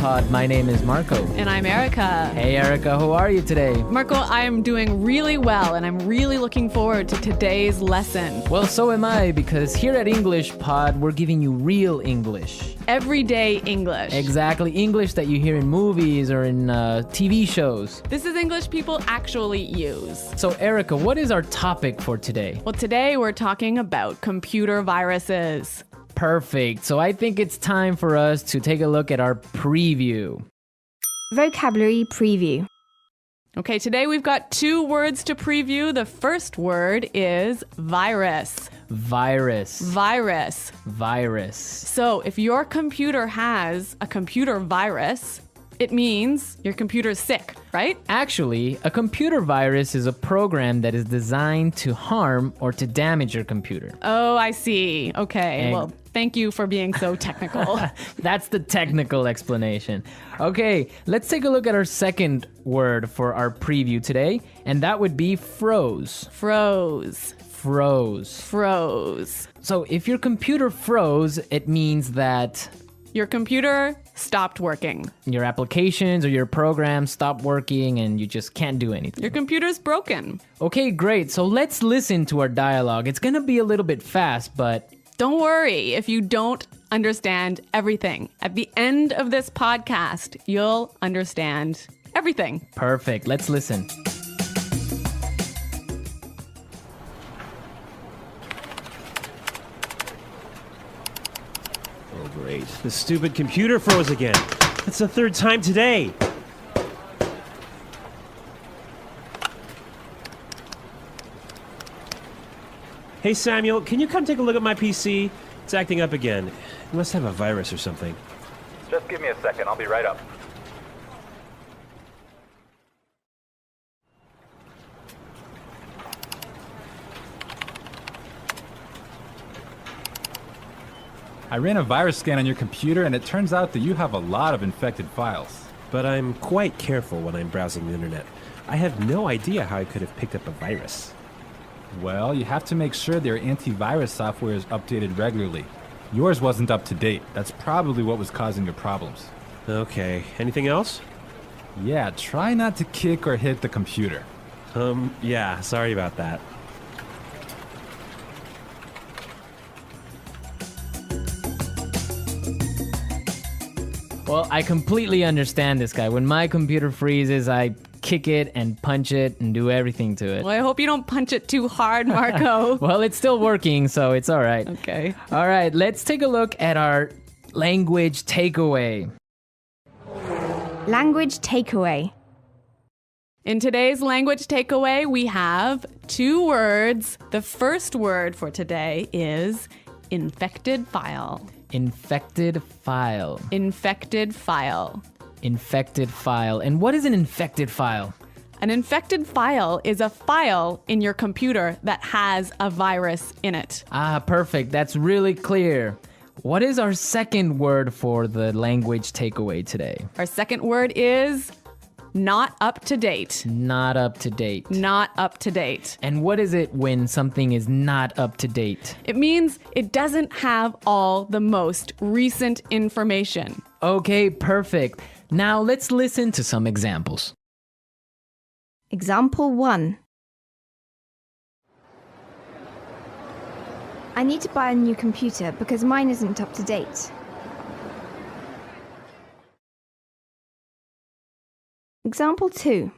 Pod. My name is Marco. And I'm Erica. Hey Erica, how are you today? Marco, I am doing really well, and I'm really looking forward to today's lesson. Well, so am I, because here at English Pod, we're giving you real English. Everyday English. Exactly, English that you hear in movies or in TV shows. This is English people actually use. So Erica, what is our topic for today? Well, today we're talking about computer viruses. Perfect. So I think it's time for us to take a look at our preview. Vocabulary preview. Okay, today we've got 2 words to preview. The first word is virus. Virus. Virus. Virus. So if your computer has a computer virus, it means your computer's sick, right? Actually, a computer virus is a program that is designed to harm or to damage your computer. Oh, I see. Okay, well, thank you for being so technical. That's the technical explanation. Okay, let's take a look at our second word for our preview today, and that would be froze. Froze. Froze. Froze. So if your computer froze, it means that your computer stopped working. Your applications or your programs stopped working and you just can't do anything. Your computer's broken. Okay, great. So let's listen to our dialogue. It's gonna be a little bit fast, but don't worry if you don't understand everything. At the end of this podcast, you'll understand everything. Perfect. Let's listen. Oh, great. The stupid computer froze again. That's the 3rd time today. Hey, Samuel, can you come take a look at my PC? It's acting up again. It must have a virus or something. Just give me a second. I'll be right up. I ran a virus scan on your computer, and it turns out that you have a lot of infected files. But I'm quite careful when I'm browsing the internet. I have no idea how I could have picked up a virus. Well, you have to make sure their antivirus software is updated regularly. Yours wasn't up to date. That's probably what was causing your problems. Okay. Anything else? Yeah, try not to kick or hit the computer. Yeah, sorry about that. Well, I completely understand this guy. When my computer freezes, I kick it and punch it and do everything to it. Well, I hope you don't punch it too hard, Marco. Well, it's still working, so it's all right. Okay. All right, let's take a look at our language takeaway. Language takeaway. In today's language takeaway, we have 2 words. The first word for today is infected file. Infected file. Infected file. Infected file. And what is an infected file? An infected file is a file in your computer that has a virus in it. Ah, perfect. That's really clear. What is our second word for the language takeaway today? Our second word is not up to date. Not up to date. Not up to date. And what is it when something is not up to date? It means it doesn't have all the most recent information. Okay, perfect. Now let's listen to some examples. Example 1. I need to buy a new computer because mine isn't up to date. Example 2.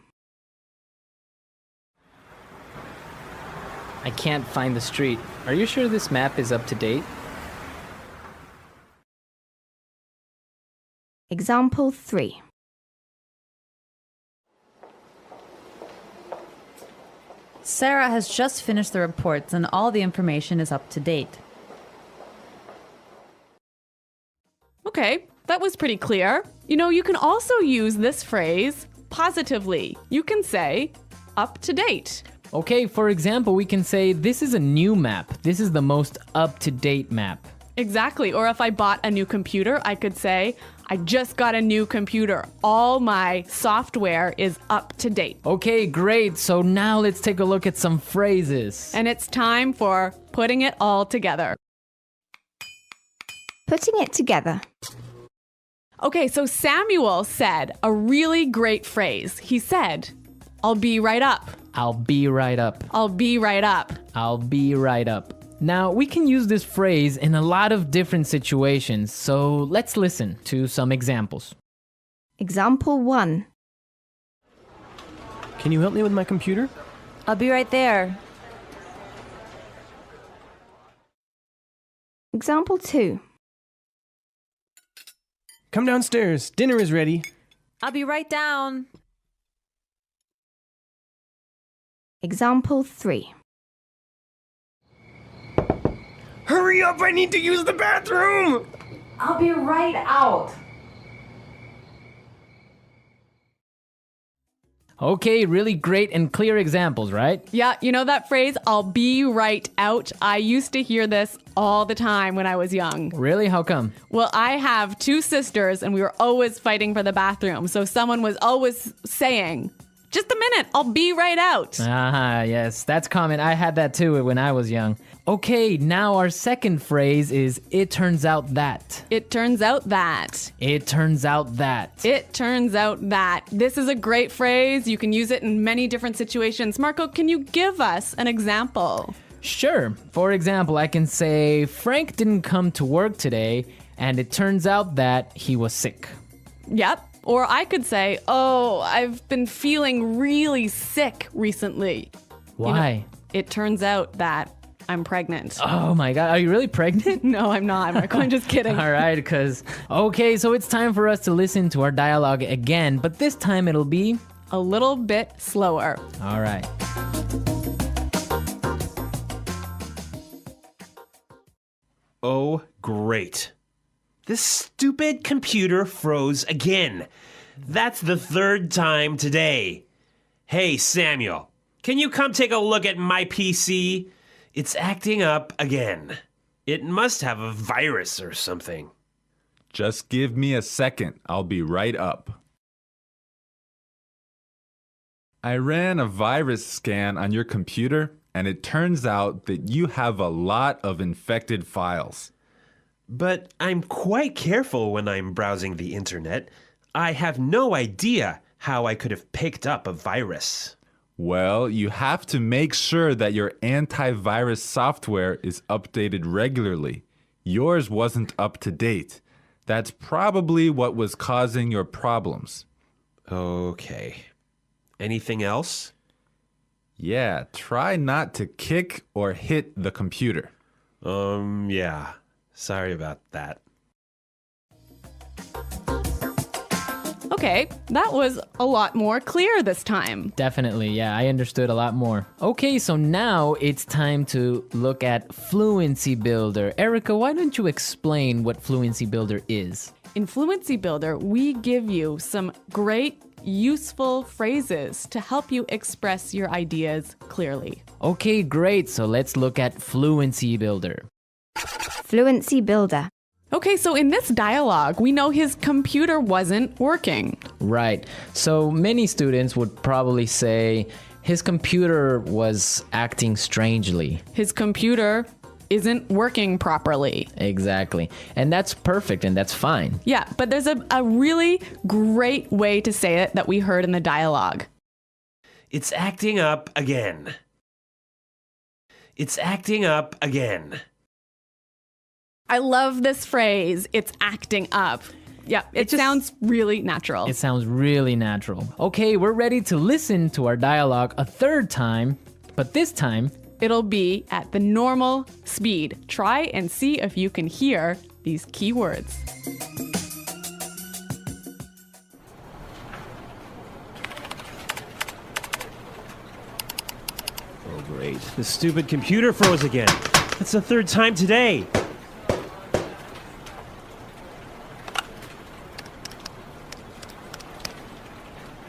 I can't find the street. Are you sure this map is up to date? Example 3. Sarah has just finished the reports and all the information is up to date. Okay, that was pretty clear. You know, you can also use this phrase positively. You can say, up to date. Okay, for example, we can say, this is a new map. This is the most up-to-date map. Exactly. Or if I bought a new computer, I could say, I just got a new computer. All my software is up to date. Okay, great. So now let's take a look at some phrases. And it's time for putting it all together. Putting it together. Okay, so Samuel said a really great phrase. He said, I'll be right up. I'll be right up. I'll be right up. I'll be right up. Now, we can use this phrase in a lot of different situations, so let's listen to some examples. Example 1. Can you help me with my computer? I'll be right there. Example 2. Come downstairs. Dinner is ready. I'll be right down. Example 3. Hurry up! I need to use the bathroom! I'll be right out. Okay, really great and clear examples, right? Yeah, you know that phrase, I'll be right out? I used to hear this all the time when I was young. Really? How come? Well, I have 2 sisters and we were always fighting for the bathroom. So someone was always saying, just a minute, I'll be right out. Ah, yes, that's common. I had that too when I was young. Okay, now our second phrase is, it turns out that. It turns out that. It turns out that. It turns out that. This is a great phrase. You can use it in many different situations. Marco, can you give us an example? Sure. For example, I can say, Frank didn't come to work today, and it turns out that he was sick. Yep. Or I could say, oh, I've been feeling really sick recently. Why? It turns out that I'm pregnant. Oh my God, are you really pregnant? No, I'm not, Marco. I'm just kidding. All right, okay, so it's time for us to listen to our dialogue again, but this time it'll be A little bit slower. all right. Oh, great. This stupid computer froze again. That's the 3rd time today. Hey, Samuel, can you come take a look at my PC? It's acting up again. It must have a virus or something. Just give me a second. I'll be right up. I ran a virus scan on your computer, and it turns out that you have a lot of infected files. But I'm quite careful when I'm browsing the internet. I have no idea how I could have picked up a virus. Well, you have to make sure that your antivirus software is updated regularly. Yours wasn't up to date. That's probably what was causing your problems. Okay. Anything else? Yeah, try not to kick or hit the computer. Yeah. Sorry about that. Okay, that was a lot more clear this time. Definitely, yeah, I understood a lot more. Okay, so now it's time to look at Fluency Builder. Erica, why don't you explain what Fluency Builder is? In Fluency Builder, we give you some great, useful phrases to help you express your ideas clearly. Okay, great, so let's look at Fluency Builder. Fluency Builder. Okay, so in this dialogue, we know his computer wasn't working. Right, so many students would probably say his computer was acting strangely. His computer isn't working properly. Exactly, and that's perfect and that's fine. Yeah, but there's a really great way to say it that we heard in the dialogue. It's acting up again. It's acting up again. I love this phrase, it's acting up. Yeah, it sounds really natural. It sounds really natural. Okay, we're ready to listen to our dialogue a 3rd time, but this time, It'll be at the normal speed. Try and see if you can hear these key words. Oh, great. The stupid computer froze again. That's the 3rd time today.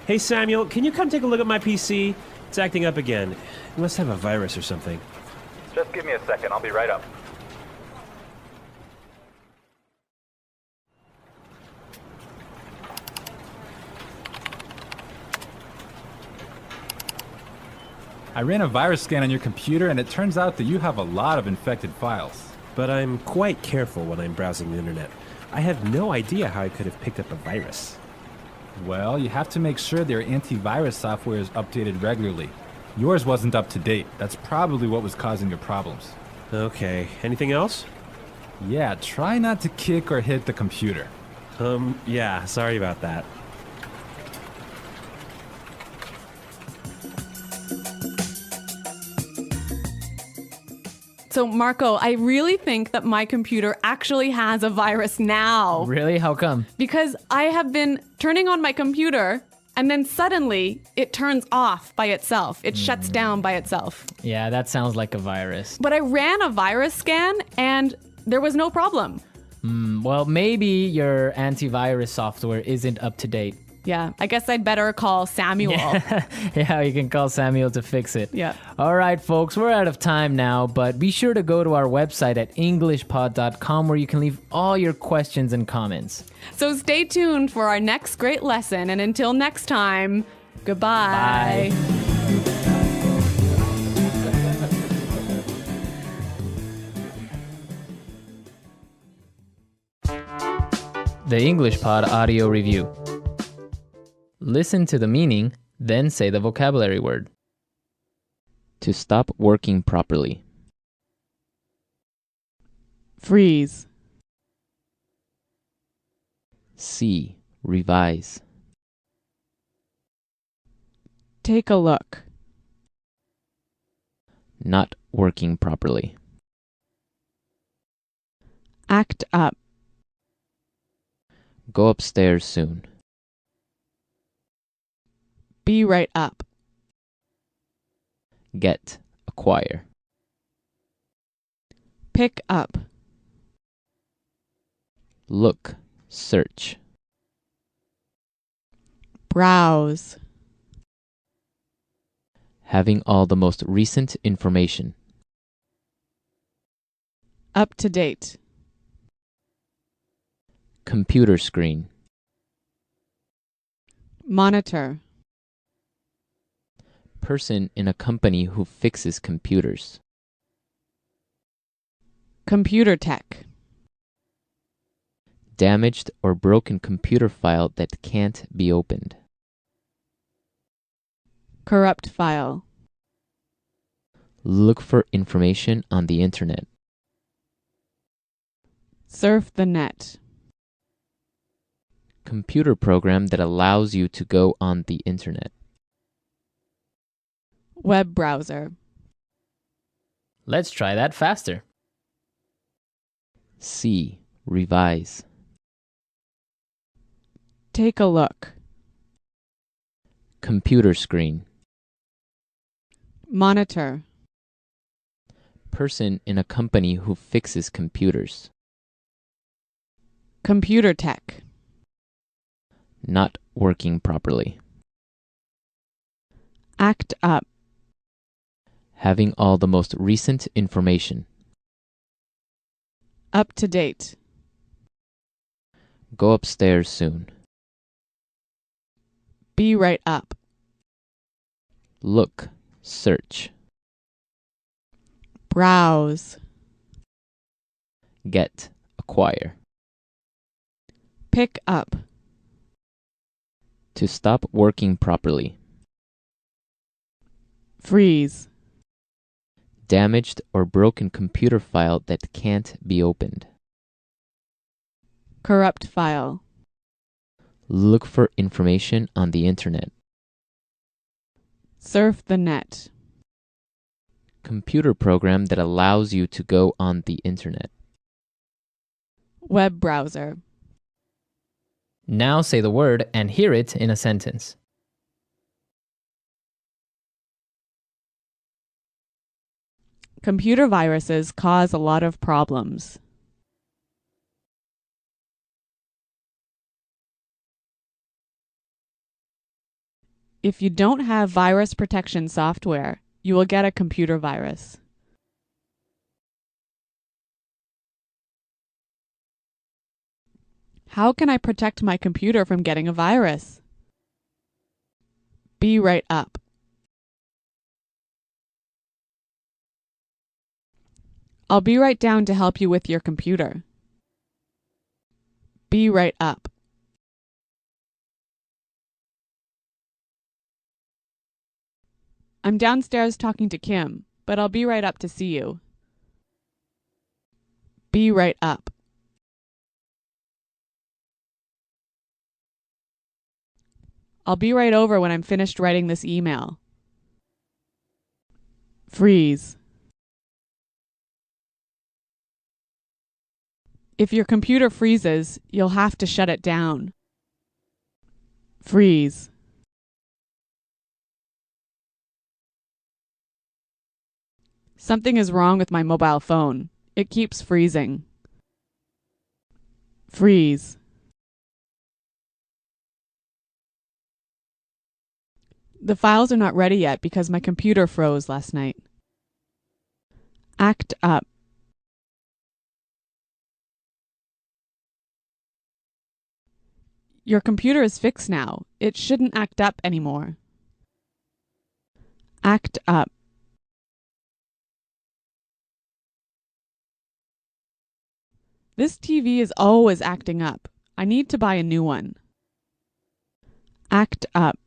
Hey, Samuel, can you come take a look at my PC? It's acting up again. It must have a virus or something. Just give me a second. I'll be right up. I ran a virus scan on your computer, and it turns out that you have a lot of infected files. But I'm quite careful when I'm browsing the internet. I have no idea how I could have picked up a virus. Well, you have to make sure their antivirus software is updated regularly. Yours wasn't up to date. That's probably what was causing your problems. Okay, anything else? Yeah, try not to kick or hit the computer. Yeah, sorry about that. So, Marco, I really think that my computer actually has a virus now. Really? How come? Because I have been turning on my computer and then suddenly it turns off by itself. It shuts down by itself. Yeah, that sounds like a virus. But I ran a virus scan and there was no problem. Well, maybe your antivirus software isn't up to date. Yeah, I guess I'd better call Samuel. Yeah, you can call Samuel to fix it. Yeah. All right, folks, we're out of time now, but be sure to go to our website at englishpod.com where you can leave all your questions and comments. So stay tuned for our next great lesson. And until next time, goodbye. Bye. The English Pod Audio Review. Listen to the meaning, then say the vocabulary word. To stop working properly. Freeze. See, revise. Take a look. Not working properly. Act up. Go upstairs soon. Be right up. Get, acquire. Pick up. Look, search. Browse. Having all the most recent information. Up to date. Computer screen. Monitor. Person in a company who fixes computers. Computer tech. Damaged or broken computer file that can't be opened. Corrupt file. Look for information on the internet. Surf the net. Computer program that allows you to go on the internet. Web browser. Let's try that faster. See, revise. Take a look. Computer screen. Monitor. Person in a company who fixes computers. Computer tech. Not working properly. Act up. Having all the most recent information. Up to date. Go upstairs soon. Be right up. Look, search. Browse. Get, acquire. Pick up. To stop working properly. Freeze. Damaged or broken computer file that can't be opened. Corrupt file. Look for information on the internet. Surf the net. Computer program that allows you to go on the internet. Web browser. Now say the word and hear it in a sentence. Computer viruses cause a lot of problems. If you don't have virus protection software, you will get a computer virus. How can I protect my computer from getting a virus? Be right up. I'll be right down to help you with your computer. Be right up. I'm downstairs talking to Kim, but I'll be right up to see you. Be right up. I'll be right over when I'm finished writing this email. Freeze. If your computer freezes, you'll have to shut it down. Freeze. Something is wrong with my mobile phone. It keeps freezing. Freeze. The files are not ready yet because my computer froze last night. Act up. Your computer is fixed now. It shouldn't act up anymore. Act up. This TV is always acting up. I need to buy a new one. Act up.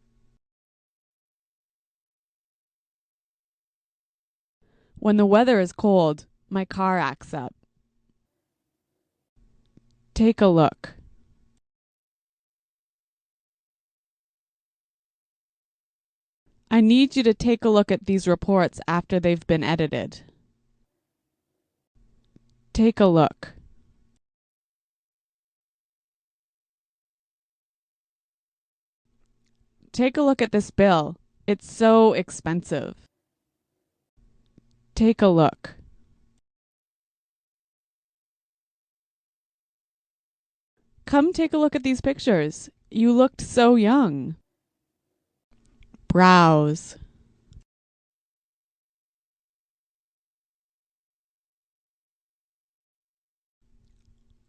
When the weather is cold, my car acts up. Take a look. I need you to take a look at these reports after they've been edited. Take a look. Take a look at this bill. It's so expensive. Take a look. Come take a look at these pictures. You looked so young. Browse.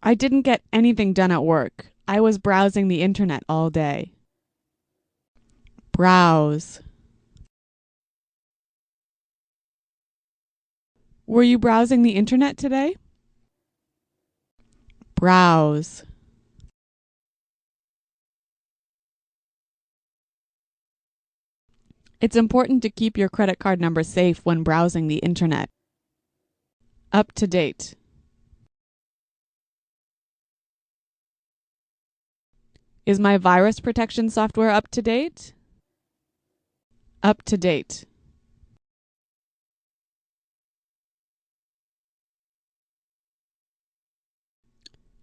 I didn't get anything done at work. I was browsing the internet all day. Browse. Were you browsing the internet today? Browse. It's important to keep your credit card number safe when browsing the internet. Up to date. Is my virus protection software up to date? Up to date.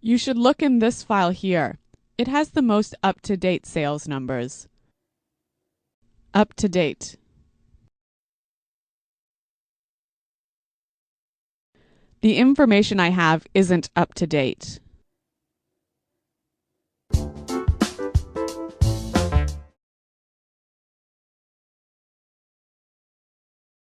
You should look in this file here. It has the most up-to-date sales numbers. Up to date. The information I have isn't up to date.